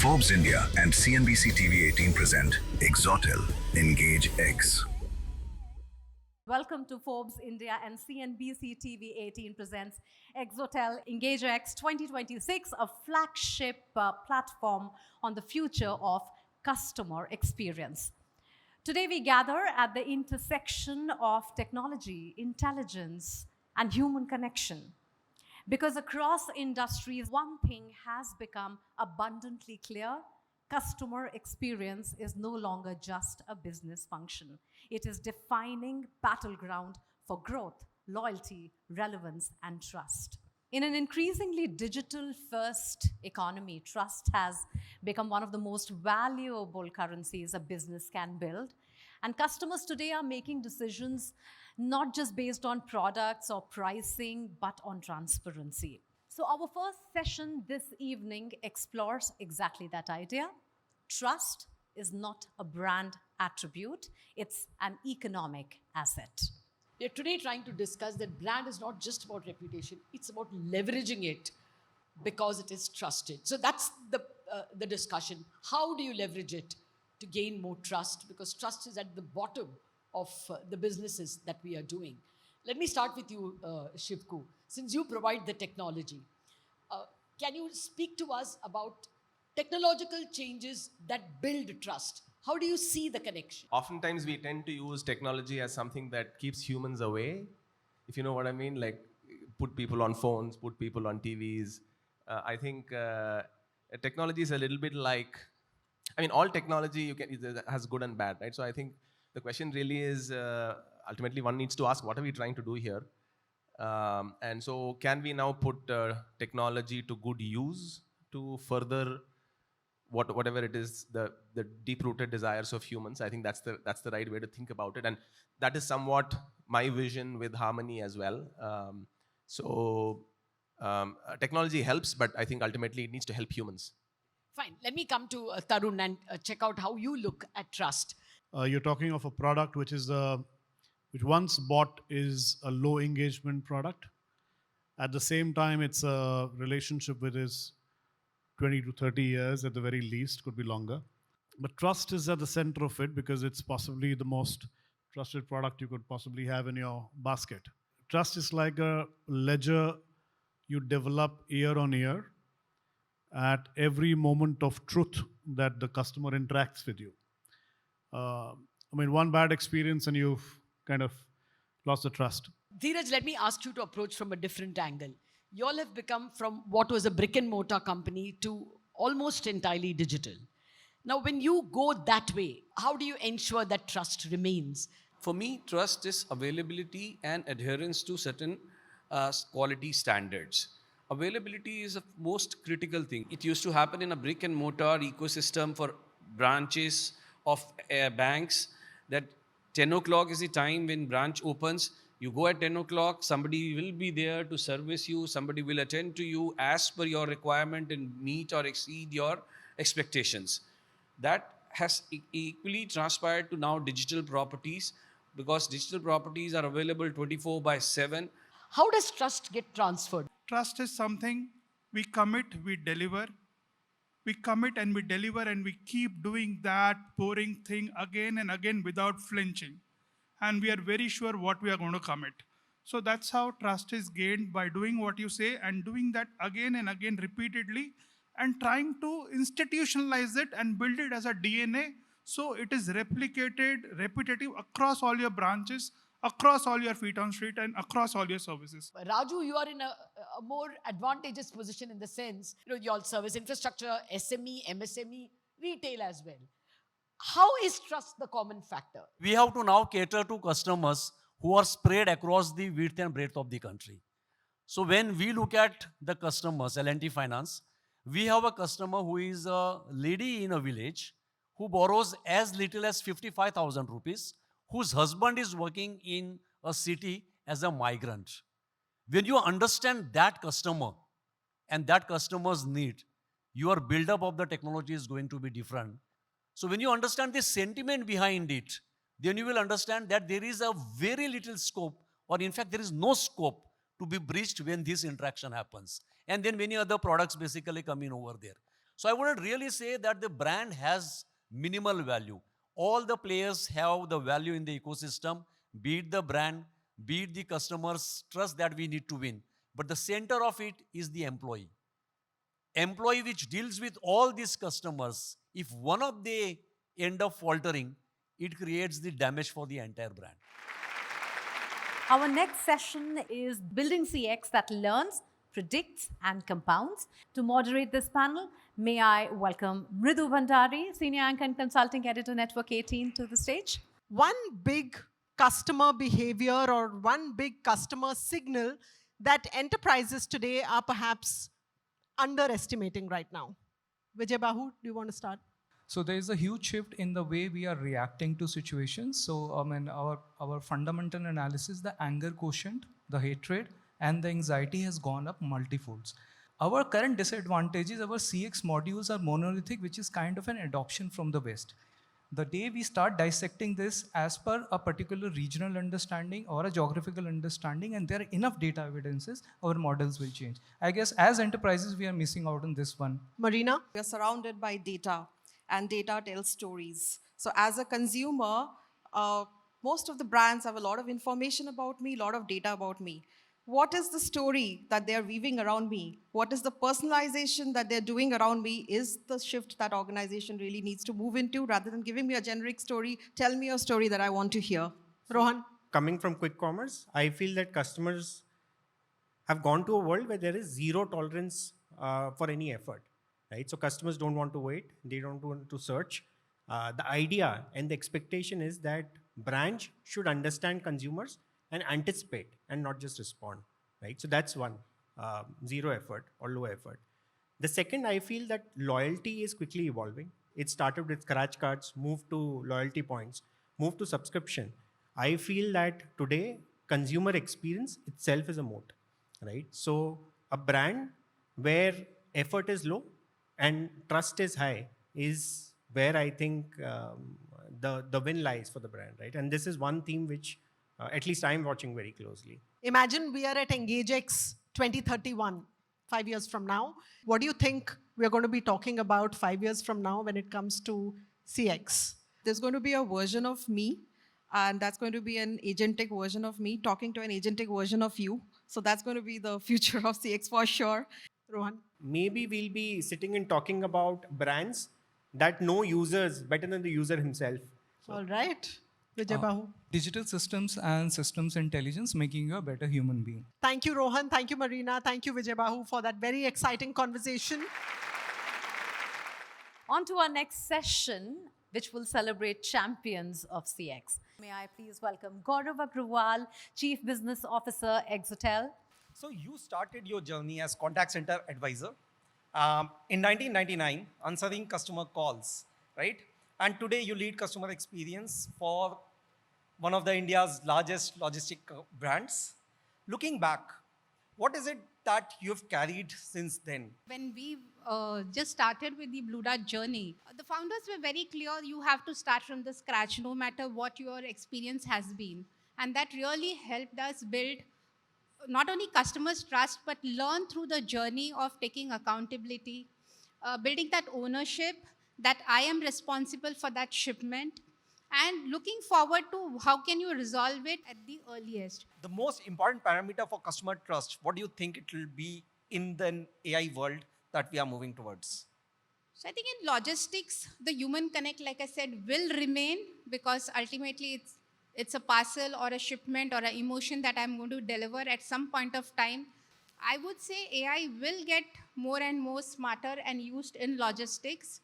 Forbes India and CNBC-TV18 present Exotel EngageX. Welcome to Forbes India and CNBC-TV18 presents Exotel EngageX 2026, a flagship platform on the future of customer experience. Today we gather at the intersection of technology, intelligence, and human connection. Because across industries, one thing has become abundantly clear: customer experience is no longer just a business function. It is defining battleground for growth, loyalty, relevance, and trust. In an increasingly digital-first economy, trust has become one of the most valuable currencies a business can build. And customers today are making decisions not just based on products or pricing, but on transparency. So our first session this evening explores exactly that idea. Trust is not a brand attribute, it's an economic asset. We are today trying to discuss that brand is not just about reputation, it's about leveraging it because it is trusted. So that's the discussion. How do you leverage it to gain more trust? Because trust is at the bottom of the businesses that we are doing. Let me start with you, Shivku. Since you provide the technology, can you speak to us about technological changes that build trust? How do you see the connection? Oftentimes we tend to use technology as something that keeps humans away, if you know what I mean, like put people on phones, put people on TVs. I think technology is a little bit like, all technology has good and bad, right? So I think the question really is, ultimately one needs to ask, what are we trying to do here? And so can we now put technology to good use to further whatever it is, the deep-rooted desires of humans? I think that's the right way to think about it, and that is somewhat my vision with Harmony as well. Technology helps, but I think ultimately it needs to help humans. Fine. Let me come to Tarun and check out how you look at trust. You're talking of a product which once bought is a low engagement product. At the same time, it's a relationship which is 20 to 30 years at the very least, could be longer. But trust is at the center of it because it's possibly the most trusted product you could possibly have in your basket. Trust is like a ledger you develop year on year at every moment of truth that the customer interacts with you. One bad experience and you've kind of lost the trust. Dheeraj, let me ask you to approach from a different angle. You all have become from what was a brick and mortar company to almost entirely digital. Now, when you go that way, how do you ensure that trust remains? For me, trust is availability and adherence to certain quality standards. Availability is the most critical thing. It used to happen in a brick and mortar ecosystem for branches of banks, that 10 o'clock is the time when branch opens. You go at 10 o'clock, somebody will be there to service you, somebody will attend to you as per your requirement and meet or exceed your expectations. That has equally transpired to now digital properties, because digital properties are available 24/7. How does trust get transferred? Trust is something we commit, we deliver. We commit and we deliver, and we keep doing that boring thing again and again without flinching. And we are very sure what we are going to commit. So that's how trust is gained, by doing what you say and doing that again and again repeatedly, and trying to institutionalize it and build it as a DNA so it is replicated, repetitive across all your branches, across all your feet on street, and across all your services. Raju, you are in a more advantageous position in the sense, you all service infrastructure, SME, MSME, retail as well. How is trust the common factor? We have to now cater to customers who are spread across the width and breadth of the country. So when we look at the customers, L&T Finance, we have a customer who is a lady in a village who borrows as little as 55,000 rupees, whose husband is working in a city as a migrant. When you understand that customer and that customer's need, your build-up of the technology is going to be different. So when you understand the sentiment behind it, then you will understand that there is a very little scope, or in fact there is no scope to be breached when this interaction happens. And then many other products basically come in over there. So I wouldn't really say that the brand has minimal value. All the players have the value in the ecosystem, be it the brand, be it the customers' trust that we need to win. But the center of it is the employee. Employee which deals with all these customers, if one of they end up faltering, it creates the damage for the entire brand. Our next session is Building CX that learns, predicts, and compounds. To moderate this panel, may I welcome Mridu Bhandari, Senior Anchor and Consulting Editor, Network 18, to the stage. One big customer behavior or one big customer signal that enterprises today are perhaps underestimating right now. Vijay Bahu, do you want to start? So there is a huge shift in the way we are reacting to situations. So our fundamental analysis, the anger quotient, the hatred, and the anxiety has gone up multifolds. Our current disadvantage is our CX modules are monolithic, which is kind of an adoption from the West. The day we start dissecting this as per a particular regional understanding or a geographical understanding, and there are enough data evidences, our models will change. I guess as enterprises, we are missing out on this one. Marina? We are surrounded by data, and data tells stories. So as a consumer, most of the brands have a lot of information about me, a lot of data about me. What is the story that they're weaving around me? What is the personalization that they're doing around me is the shift that organization really needs to move into. Rather than giving me a generic story, tell me a story that I want to hear. Rohan? Coming from quick commerce, I feel that customers have gone to a world where there is zero tolerance for any effort, right? So customers don't want to wait. They don't want to search. The idea and the expectation is that brands should understand consumers and anticipate and not just respond, right? So that's one, zero effort or low effort. The second, I feel that loyalty is quickly evolving. It started with scratch cards, moved to loyalty points, moved to subscription. I feel that today, consumer experience itself is a moat, right? So a brand where effort is low and trust is high is where I think the win lies for the brand, right? And this is one theme which at least I'm watching very closely. Imagine we are at EngageX 2031, 5 years from now. What do you think we're going to be talking about 5 years from now when it comes to CX? There's going to be a version of me, and that's going to be an agentic version of me talking to an agentic version of you. So that's going to be the future of CX for sure. Rohan? Maybe we'll be sitting and talking about brands that know users better than the user himself. All right. Vijay Bahu? Digital systems and systems intelligence making you a better human being. Thank you, Rohan. Thank you, Marina. Thank you, Vijay Bahu, for that very exciting conversation. On to our next session, which will celebrate champions of CX. May I please welcome Gaurav Agrawal, Chief Business Officer, Exotel. So you started your journey as contact center advisor in 1999, answering customer calls, right? And today you lead customer experience for one of the India's largest logistic brands. Looking back, what is it that you've carried since then? When we just started with the Blue Dart journey, the founders were very clear you have to start from the scratch no matter what your experience has been. And that really helped us build not only customers' trust, but learn through the journey of taking accountability, building that ownership, that I am responsible for that shipment, and looking forward to how can you resolve it at the earliest. The most important parameter for customer trust, what do you think it will be in the AI world that we are moving towards? So I think in logistics, the human connect, like I said, will remain because ultimately it's a parcel or a shipment or an emotion that I'm going to deliver at some point of time. I would say AI will get more and more smarter and used in logistics.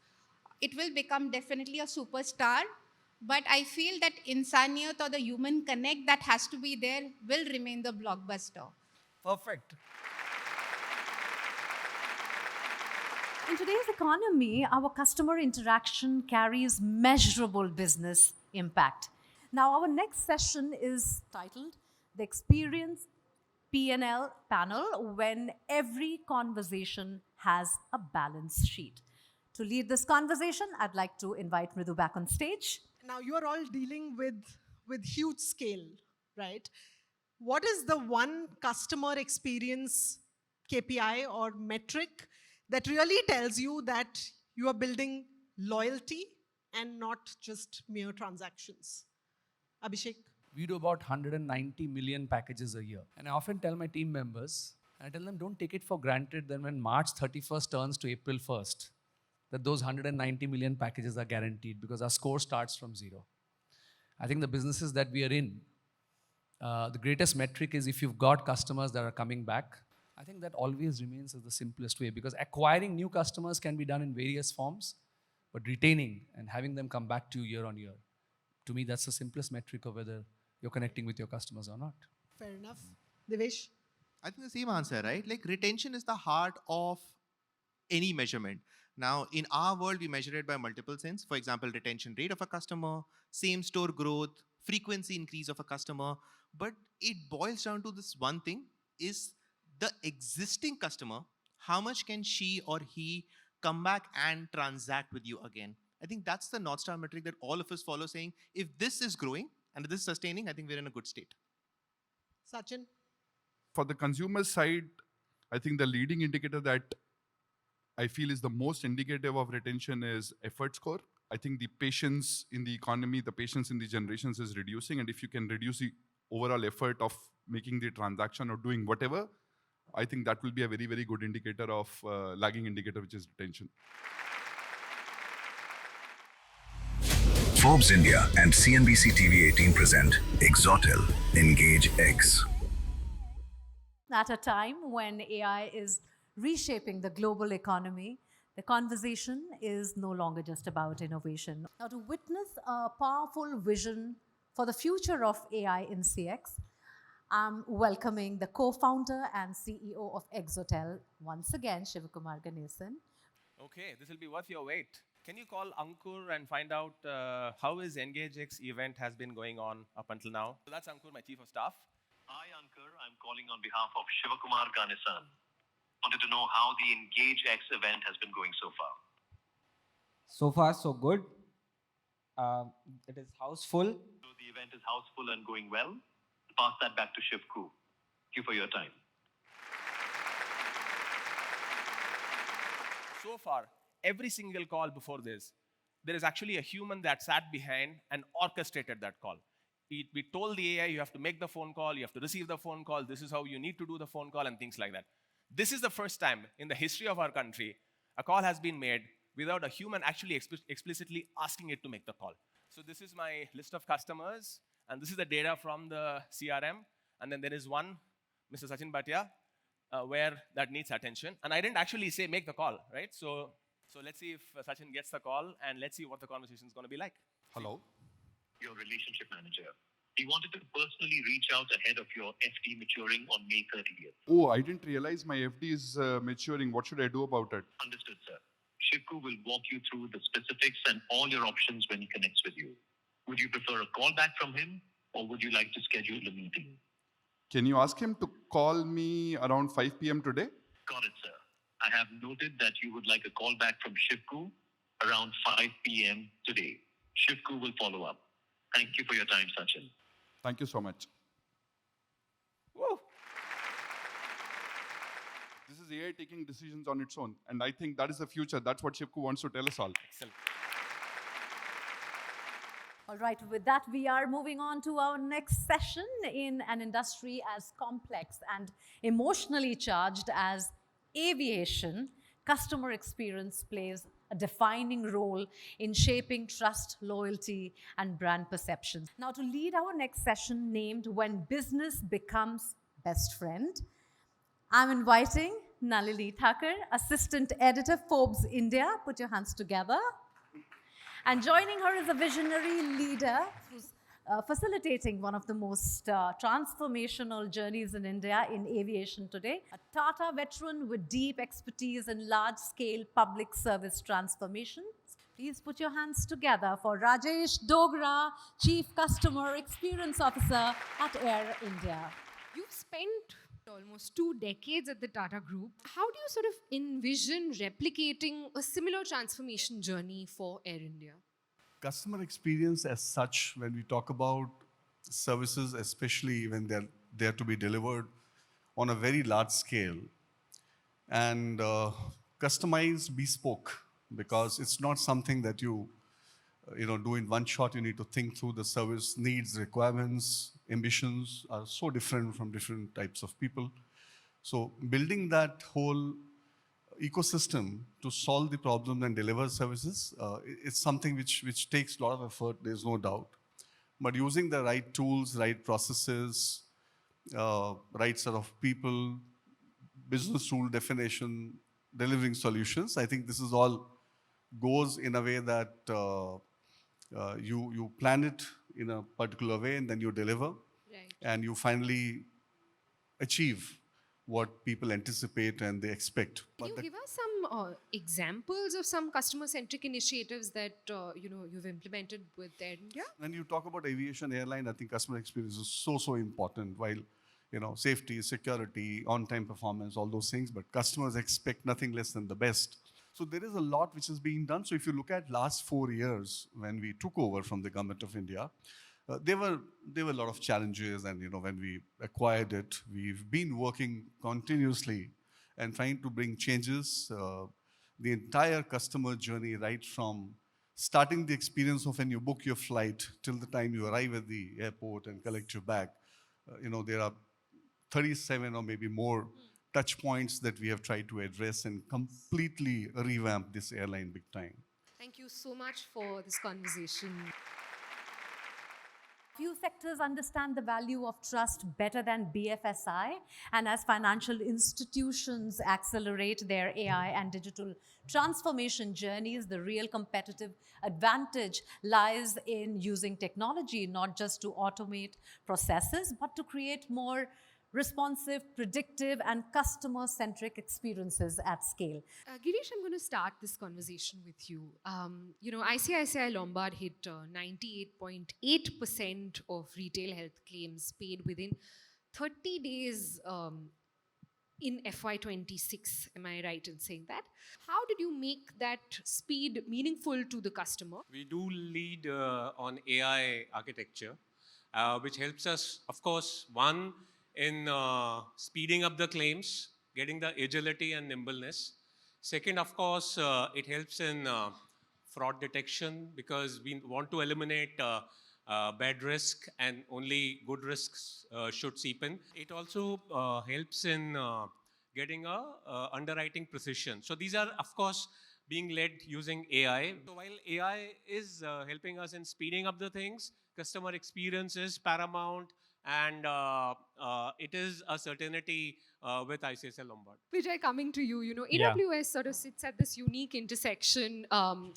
It will become definitely a superstar, but I feel that insaniyat or the human connect that has to be there will remain the blockbuster. Perfect. In today's economy, our customer interaction carries measurable business impact. Now, our next session is titled The Experience P&L Panel When Every Conversation Has a Balance Sheet. To lead this conversation, I'd like to invite Mridu back on stage. Now, you're all dealing with huge scale, right? What is the one customer experience KPI or metric that really tells you that you are building loyalty and not just mere transactions? Abhishek? We do about 190 million packages a year. And I often tell my team members, I tell them, don't take it for granted that when March 31st turns to April 1st, that those 190 million packages are guaranteed, because our score starts from zero. I think the businesses that we are in, the greatest metric is if you've got customers that are coming back. I think that always remains as the simplest way, because acquiring new customers can be done in various forms, but retaining and having them come back to you year on year, to me, that's the simplest metric of whether you're connecting with your customers or not. Fair enough. Devesh? I think the same answer, right? Like retention is the heart of any measurement. Now, in our world, we measure it by multiple things. For example, retention rate of a customer, same store growth, frequency increase of a customer. But it boils down to this one thing, is the existing customer, how much can she or he come back and transact with you again? I think that's the North Star metric that all of us follow, saying, if this is growing and this is sustaining, I think we're in a good state. Sachin? For the consumer side, I think the leading indicator that I feel is the most indicative of retention is effort score. I think the patience in the economy, the patience in the generations is reducing. And if you can reduce the overall effort of making the transaction or doing whatever, I think that will be a very, very good indicator of lagging indicator, which is retention. Forbes India and CNBC-TV18 present Exotel EngageX. At a time when AI is reshaping the global economy, the conversation is no longer just about innovation. Now, to witness a powerful vision for the future of AI in CX, I'm welcoming the co-founder and CEO of Exotel, once again, Shivakumar Ganesan. Okay, this will be worth your wait. Can you call Ankur and find out how his EngageX event has been going on up until now? So that's Ankur, my chief of staff. Hi, Ankur. I'm calling on behalf of Shivakumar Ganesan. Wanted to know how the EngageX event has been going so far. So far, so good. It is houseful. So the event is houseful and going well. Pass that back to Shivku. Thank you for your time. So far, every single call before this, there is actually a human that sat behind and orchestrated that call. We told the AI, you have to make the phone call, you have to receive the phone call, this is how you need to do the phone call, and things like that. This is the first time in the history of our country a call has been made without a human actually explicitly asking it to make the call. So this is my list of customers, and this is the data from the CRM, and then there is one, Mr. Sachin Bhatia, where that needs attention. And I didn't actually say make the call, right? So let's see if Sachin gets the call, and let's see what the conversation is going to be like. Hello? Your relationship manager. He wanted to personally reach out ahead of your FD maturing on May 30th. Oh, I didn't realize my FD is maturing. What should I do about it? Understood, sir. Shivku will walk you through the specifics and all your options when he connects with you. Would you prefer a call back from him, or would you like to schedule a meeting? Can you ask him to call me around 5 p.m. today? Got it, sir. I have noted that you would like a call back from Shivku around 5 p.m. today. Shivku will follow up. Thank you for your time, Sachin. Thank you so much. Woo. This is AI taking decisions on its own. And I think that is the future. That's what Shivku wants to tell us all. Excellent. All right, with that, we are moving on to our next session in an industry as complex and emotionally charged as aviation. Customer experience plays a defining role in shaping trust, loyalty, and brand perceptions. Now, to lead our next session, named When Business Becomes Best Friend, I'm inviting Nalini Thakur, Assistant Editor, Forbes India. Put your hands together. And joining her is a visionary leader who's facilitating one of the most transformational journeys in India in aviation today. A Tata veteran with deep expertise in large-scale public service transformation. Please put your hands together for Rajesh Dogra, Chief Customer Experience Officer at Air India. You've spent almost 2 decades at the Tata Group. How do you sort of envision replicating a similar transformation journey for Air India? Customer experience as such, when we talk about services, especially when they're to be delivered on a very large scale, and customized, bespoke, because it's not something that you do in one shot. You need to think through the service needs, requirements, ambitions are so different from different types of people. So building that whole ecosystem to solve the problem and deliver services, it's something which takes a lot of effort, there's no doubt. But using the right tools, right processes, right set of people, business rule definition, delivering solutions, I think this is all goes in a way that you plan it in a particular way and then you deliver. Right. And you finally achieve what people anticipate and they expect. Can you give us some examples of some customer-centric initiatives that you've implemented with Air India? When you talk about aviation airline, I think customer experience is so important. While safety, security, on-time performance, all those things, but customers expect nothing less than the best. So there is a lot which is being done. So if you look at last 4 years when we took over from the government of India, there were a lot of challenges, and when we acquired it, we've been working continuously and trying to bring changes. The entire customer journey, right from starting the experience of when you book your flight till the time you arrive at the airport and collect your bag. There are 37 or maybe more touch points that we have tried to address and completely revamp this airline big time. Thank you so much for this conversation. Few sectors understand the value of trust better than BFSI, and as financial institutions accelerate their AI and digital transformation journeys, the real competitive advantage lies in using technology not just to automate processes, but to create more responsive, predictive, and customer-centric experiences at scale. Girish, I'm going to start this conversation with you. ICICI Lombard hit 98.8% of retail health claims paid within 30 days in FY26. Am I right in saying that? How did you make that speed meaningful to the customer? We do lead on AI architecture, which helps us, of course, one, in speeding up the claims, getting the agility and nimbleness. Second, of course, it helps in fraud detection, because we want to eliminate bad risk and only good risks should seep in. It also helps in getting underwriting precision. So these are, of course, being led using AI. So while AI is helping us in speeding up the things, customer experience is paramount, and it is a certainty with ICICI Lombard. Vijay, coming to you, AWS sort of sits at this unique intersection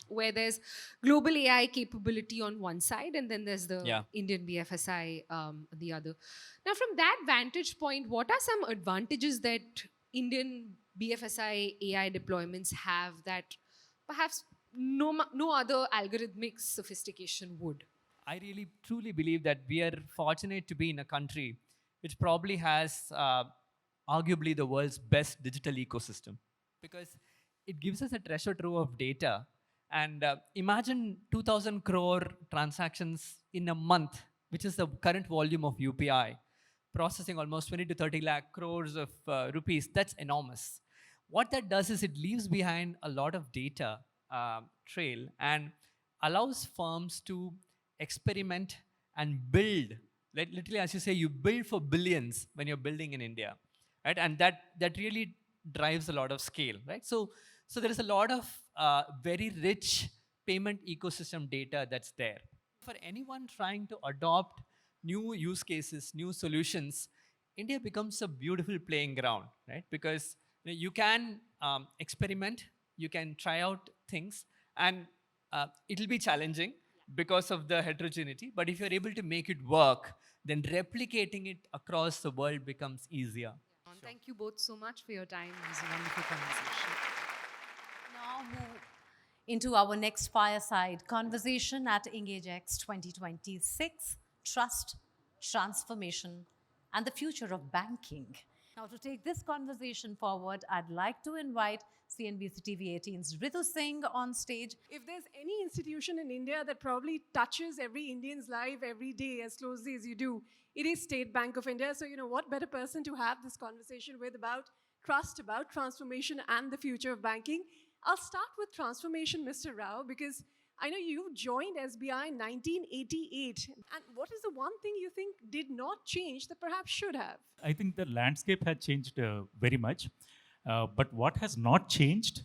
where there's global AI capability on one side, and then there's the Indian BFSI on the other. Now, from that vantage point, what are some advantages that Indian BFSI AI deployments have that perhaps no other algorithmic sophistication would? I really truly believe that we are fortunate to be in a country which probably has arguably the world's best digital ecosystem, because it gives us a treasure trove of data. And imagine 2,000 crore transactions in a month, which is the current volume of UPI, processing almost 20 to 30 lakh crores of rupees. That's enormous. What that does is it leaves behind a lot of data trail and allows firms to experiment and build. Like literally, as you say, you build for billions when you're building in India, right? And that really drives a lot of scale, right? So there is a lot of very rich payment ecosystem data that's there. For anyone trying to adopt new use cases, new solutions, India becomes a beautiful playing ground, right? Because you can experiment, you can try out things, and it'll be challenging because of the heterogeneity. But if you're able to make it work, then replicating it across the world becomes easier. Thank you both so much for your time. It was a wonderful conversation. Now move into our next fireside conversation at EngageX 2026, Trust, Transformation, and the Future of Banking. Now, to take this conversation forward, I'd like to invite CNBC-TV18's Ritu Singh on stage. If there's any institution in India that probably touches every Indian's life every day as closely as you do, it is State Bank of India. So, what better person to have this conversation with about trust about transformation and the future of banking. I'll start with transformation, Mr. Rao, because I know you joined SBI in 1988. And what is the one thing you think did not change that perhaps should have? I think the landscape had changed very much. But what has not changed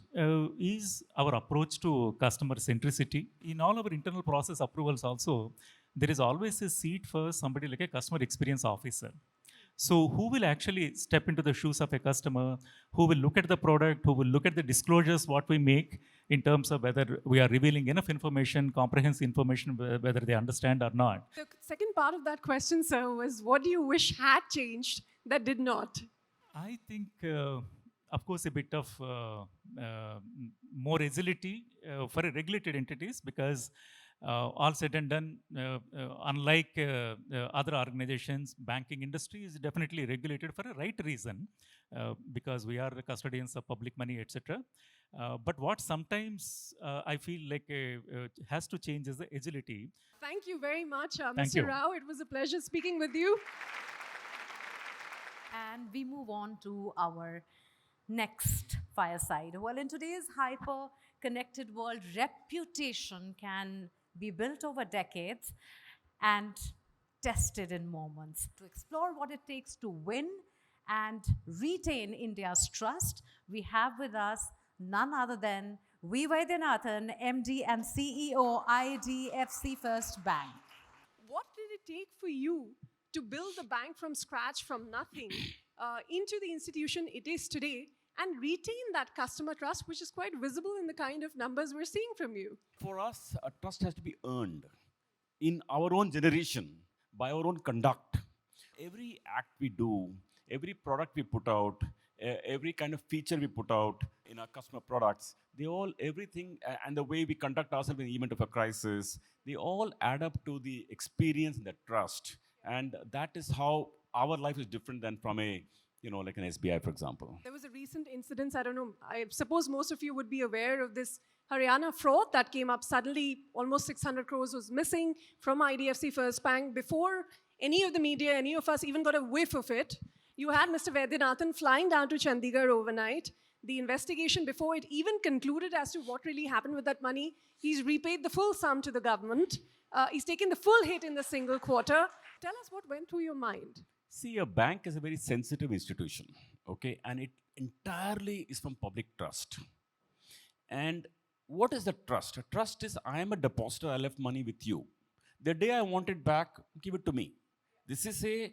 is our approach to customer centricity. In all our internal process approvals also, there is always a seat for somebody like a customer experience officer. So who will actually step into the shoes of a customer, who will look at the product, who will look at the disclosures, what we make in terms of whether we are revealing enough information, comprehensive information, whether they understand or not. The second part of that question, sir, was what do you wish had changed that did not? I think, of course, a bit of more agility for regulated entities, because all said and done, unlike other organizations, banking industry is definitely regulated for a right reason, because we are the custodians of public money, etc. But what sometimes I feel like has to change is the agility. Thank you very much, Thank Mr. you. Rao. It was a pleasure speaking with you. And we move on to our next fireside. Well, in today's hyper-connected world, reputation can be built over decades and tested in moments. To explore what it takes to win and retain India's trust, we have with us none other than V. Vaidyanathan, MD and CEO, IDFC First Bank. What did it take for you to build the bank from scratch, from nothing, into the institution it is today, and retain that customer trust, which is quite visible in the kind of numbers we're seeing from you? For us, trust has to be earned in our own generation, by our own conduct. Every act we do, every product we put out, every kind of feature we put out in our customer products, they all, everything, and the way we conduct ourselves in the event of a crisis, they all add up to the experience and the trust. And that is how our life is different than from a, like an SBI, for example. There was a recent incident, I don't know, I suppose most of you would be aware of this Haryana fraud that came up. Suddenly, almost 600 crores was missing from IDFC First Bank. Before any of the media, any of us even got a whiff of it, you had Mr. Vaidyanathan flying down to Chandigarh overnight. The investigation, before it even concluded as to what really happened with that money, he's repaid the full sum to the government. He's taken the full hit in the single quarter. Tell us what went through your mind. See, a bank is a very sensitive institution, okay? And it entirely is from public trust. And what is the trust? Trust is, I am a depositor, I left money with you. The day I want it back, give it to me. This is a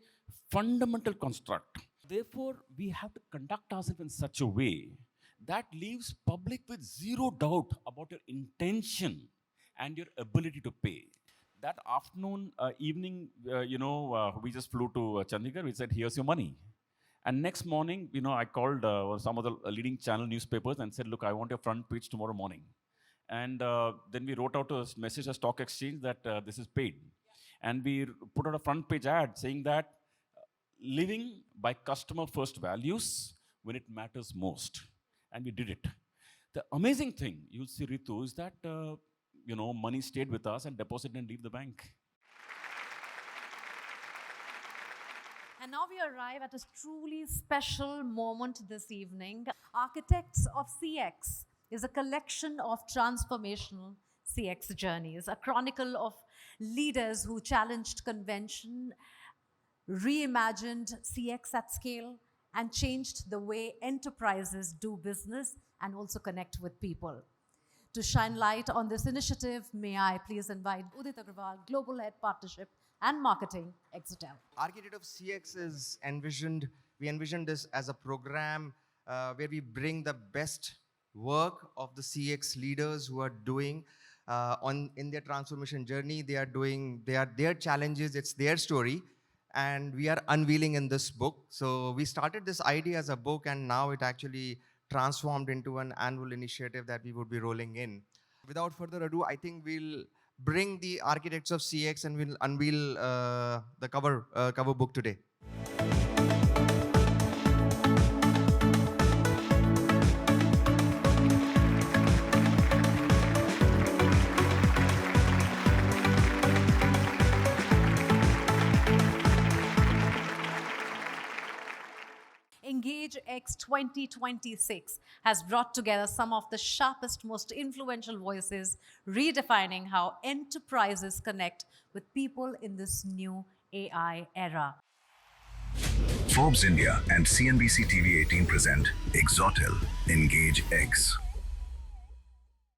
fundamental construct. Therefore, we have to conduct ourselves in such a way that leaves public with zero doubt about your intention and your ability to pay. That afternoon, evening, we just flew to Chandigarh. We said, here's your money. And next morning, I called some of the leading channel newspapers and said, look, I want your front page tomorrow morning. And then we wrote out a message to Stock Exchange that this is paid. And we put out a front page ad saying that living by customer first values when it matters most. And we did it. The amazing thing, you'll see, Ritu, is that money stayed with us and deposit didn't leave the bank. And now we arrive at a truly special moment this evening. Architects of CX is a collection of transformational CX journeys, a chronicle of leaders who challenged convention, reimagined CX at scale, and changed the way enterprises do business and also connect with people. To shine light on this initiative, may I please invite Udit Agrawal, Global Head Partnership and Marketing, Exotel. Architect of CX is we envisioned this as a program where we bring the best work of the CX leaders who are doing in their transformation journey. They are their challenges, it's their story, and we are unveiling in this book. So we started this idea as a book, and now it actually transformed into an annual initiative that we would be rolling in. Without further ado, I think we'll bring the architects of CX and we'll unveil the cover book today. EngageX 2026 has brought together some of the sharpest, most influential voices, redefining how enterprises connect with people in this new AI era. Forbes India and CNBC-TV18 present Exotel EngageX.